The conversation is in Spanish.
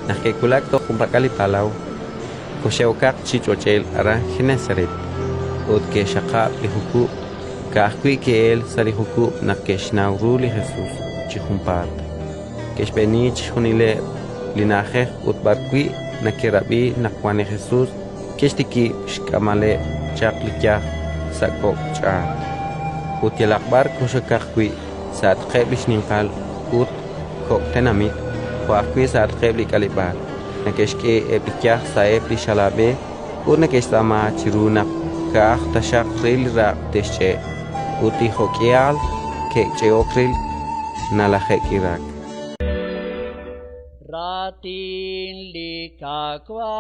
Nakekulak to kumpakali palau. Kosheokak chichochel ara Genesaret. Ut ke shaka lihuku. Kahkui ke el salihuku nakeshnauruli Jesús chihumpat. Keshbenich hunile linaje utbarkui nakirabi nakwane Jesús. Keshtiki shkamale chaklikya sako cha. Utialakbar koshakakui saat keblish ninkal ut kok tenamit. Kuakui saat keblik alibar. Nakeshke eplikya sa epli shalabe. Ut nakeshtama chiruna kah tashak ril ra tesche. Uti hokial ke cheokril nalajekirak. Ratin likakwa.